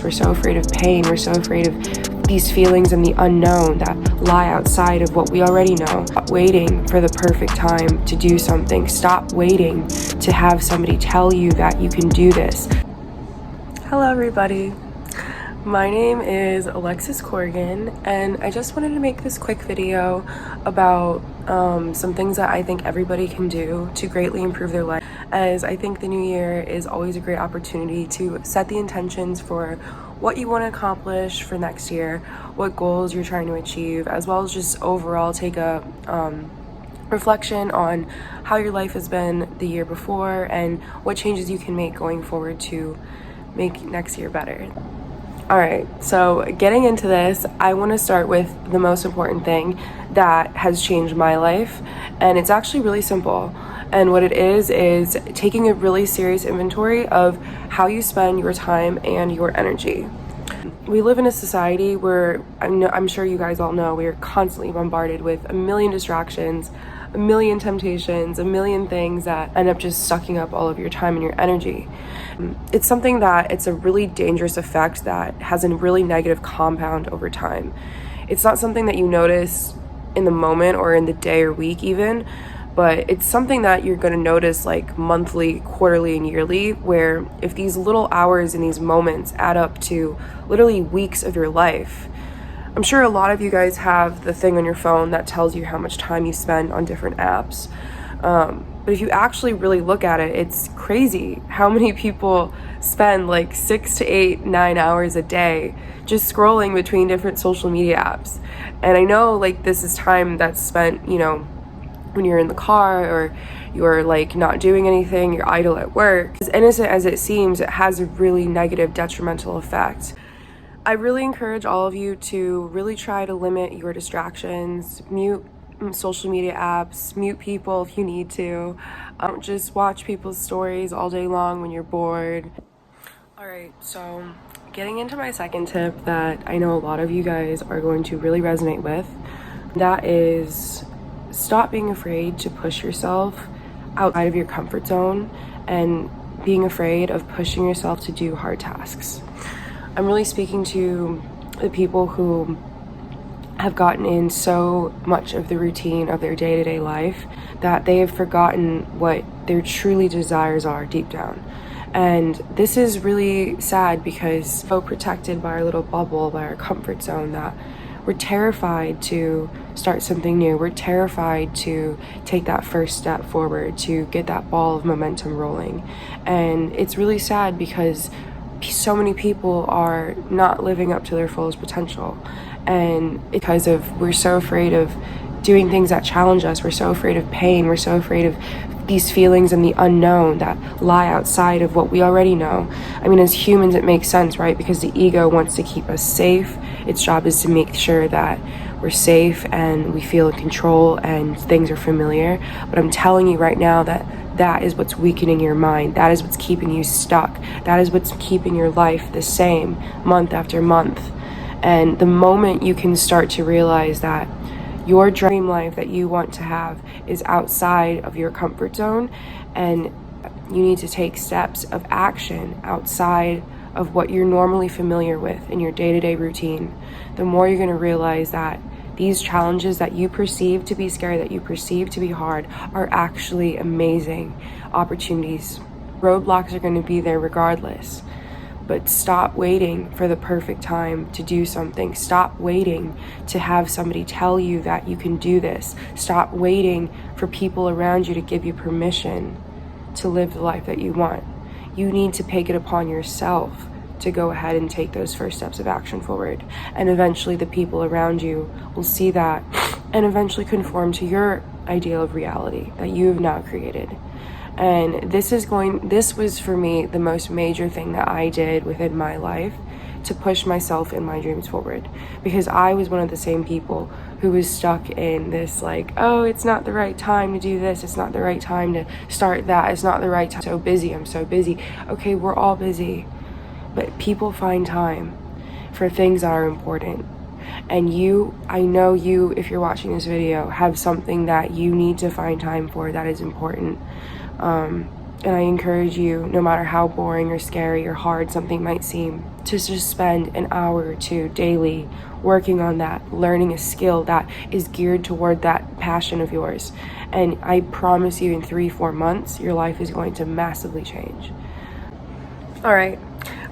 We're so afraid of pain. We're so afraid of these feelings and the unknown that lie outside of what we already know. Stop waiting for the perfect time to do something. Stop waiting to have somebody tell you that you can do this. Hello, everybody. My name is Alexis Corrigan, and I just wanted to make this quick video about some things that I think everybody can do to greatly improve their life, as I think the new year is always a great opportunity to set the intentions for what you want to accomplish for next year, what goals you're trying to achieve, as well as just overall take a reflection on how your life has been the year before and what changes you can make going forward to make next year better. Alright, so getting into this, I want to start with the most important thing that has changed my life, and it's actually really simple. And what it is taking a really serious inventory of how you spend your time and your energy. We live in a society where I'm sure you guys all know we are constantly bombarded with a million distractions, a million temptations, a million things that end up just sucking up all of your time and your energy. It's something that it's a really dangerous effect that has a really negative compound over time. It's not something that you notice in the moment or in the day or week even, but it's something that you're going to notice like monthly, quarterly, and yearly, where if these little hours and these moments add up to literally weeks of your life. I'm sure a lot of you guys have the thing on your phone that tells you how much time you spend on different apps. But if you actually really look at it, it's crazy how many people spend like 6 to 8, 9 hours a day just scrolling between different social media apps. And I know like this is time that's spent, when you're in the car or you're like not doing anything, you're idle at work. As innocent as it seems, it has a really negative, detrimental effect. I really encourage all of you to really try to limit your distractions, mute social media apps, mute people if you need to. Don't just watch people's stories all day long when you're bored. Alright, so getting into my second tip that I know a lot of you guys are going to really resonate with, that is stop being afraid to push yourself outside of your comfort zone and being afraid of pushing yourself to do hard tasks. I'm really speaking to the people who have gotten in so much of the routine of their day-to-day life that they have forgotten what their truly desires are deep down. And this is really sad because we're so protected by our little bubble, by our comfort zone, that we're terrified to start something new. We're terrified to take that first step forward, to get that ball of momentum rolling. And it's really sad because so many people are not living up to their fullest potential. And because we're so afraid of doing things that challenge us. We're so afraid of pain. We're so afraid of these feelings and the unknown that lie outside of what we already know. I mean, as humans, it makes sense, right? Because the ego wants to keep us safe. Its job is to make sure that we're safe and we feel in control and things are familiar. But I'm telling you right now that is what's weakening your mind. That is what's keeping you stuck. That is what's keeping your life the same month after month. And the moment you can start to realize that your dream life that you want to have is outside of your comfort zone, and you need to take steps of action outside of what you're normally familiar with in your day-to-day routine, the more you're going to realize that these challenges that you perceive to be scary, that you perceive to be hard, are actually amazing opportunities. Roadblocks are going to be there regardless. But stop waiting for the perfect time to do something. Stop waiting to have somebody tell you that you can do this. Stop waiting for people around you to give you permission to live the life that you want. You need to take it upon yourself to go ahead and take those first steps of action forward. And eventually the people around you will see that and eventually conform to your ideal of reality that you have now created. And this was for me the most major thing that I did within my life to push myself and my dreams forward, because I was one of the same people who was stuck in this like, oh, it's not the right time to do this, it's not the right time to start that, it's not the right time, I'm so busy. Okay, we're all busy, but people find time for things that are important. And I know you, if you're watching this video, have something that you need to find time for that is important. And I encourage you, no matter how boring or scary or hard something might seem, to just spend an hour or two daily working on that, learning a skill that is geared toward that passion of yours. And I promise you, in 3-4 months, your life is going to massively change. All right.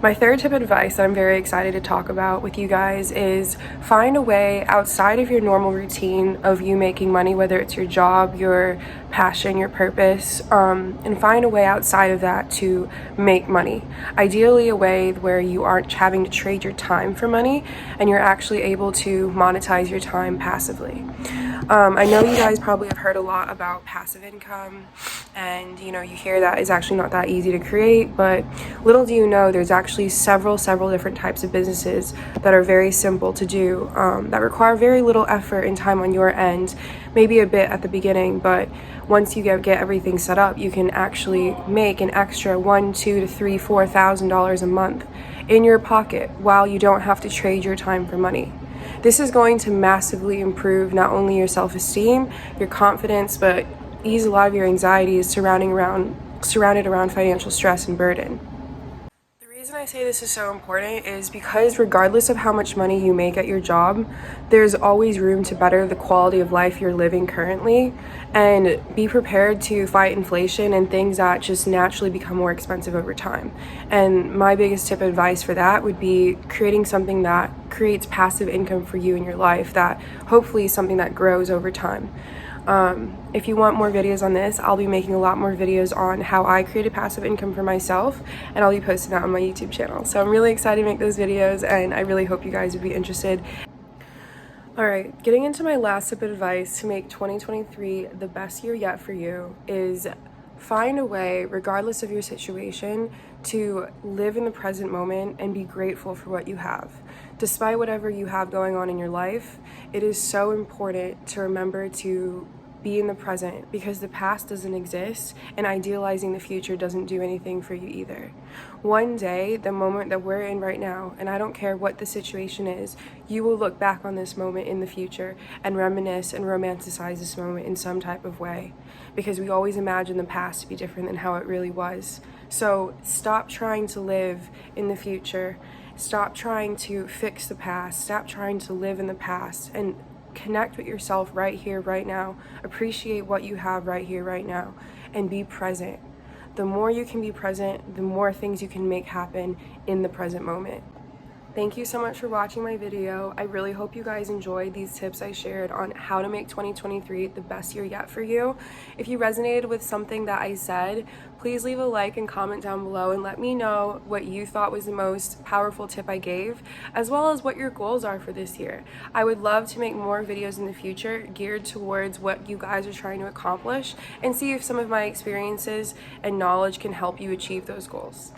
My third tip of advice that I'm very excited to talk about with you guys is find a way outside of your normal routine of you making money, whether it's your job, your passion, your purpose, and find a way outside of that to make money. Ideally, a way where you aren't having to trade your time for money and you're actually able to monetize your time passively. I know you guys probably have heard a lot about passive income, and you hear that is actually not that easy to create, but little do you know there's actually several different types of businesses that are very simple to do, that require very little effort and time on your end, maybe a bit at the beginning, but once you get everything set up, you can actually make an extra $1,000, $2,000, $3,000, $4,000 a month in your pocket while you don't have to trade your time for money. This is going to massively improve not only your self-esteem, your confidence, but ease a lot of your anxieties surrounded around financial stress and burden. The reason I say this is so important is because regardless of how much money you make at your job, there's always room to better the quality of life you're living currently, and be prepared to fight inflation and things that just naturally become more expensive over time. And my biggest tip of advice for that would be creating something that creates passive income for you in your life, that hopefully is something that grows over time. If you want more videos on this, I'll be making a lot more videos on how I created passive income for myself, and I'll be posting that on my YouTube channel. So I'm really excited to make those videos, and I really hope you guys would be interested. All right, getting into my last tip of advice to make 2023 the best year yet for you is find a way, regardless of your situation, to live in the present moment and be grateful for what you have. Despite whatever you have going on in your life, it is so important to remember to be in the present, because the past doesn't exist and idealizing the future doesn't do anything for you either. One day, the moment that we're in right now, and I don't care what the situation is, you will look back on this moment in the future and reminisce and romanticize this moment in some type of way, because we always imagine the past to be different than how it really was. So stop trying to live in the future. Stop trying to fix the past. Stop trying to live in the past, and connect with yourself right here, right now. Appreciate what you have right here, right now, and be present. The more you can be present, the more things you can make happen in the present moment. Thank you so much for watching my video. I really hope you guys enjoyed these tips I shared on how to make 2023 the best year yet for you. If you resonated with something that I said, please leave a like and comment down below and let me know what you thought was the most powerful tip I gave, as well as what your goals are for this year. I would love to make more videos in the future geared towards what you guys are trying to accomplish, and see if some of my experiences and knowledge can help you achieve those goals.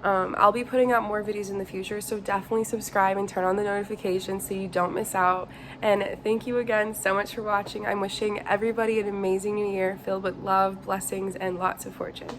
I'll be putting out more videos in the future, so definitely subscribe and turn on the notifications so you don't miss out. And thank you again so much for watching. I'm wishing everybody an amazing new year filled with love, blessings, and lots of fortune.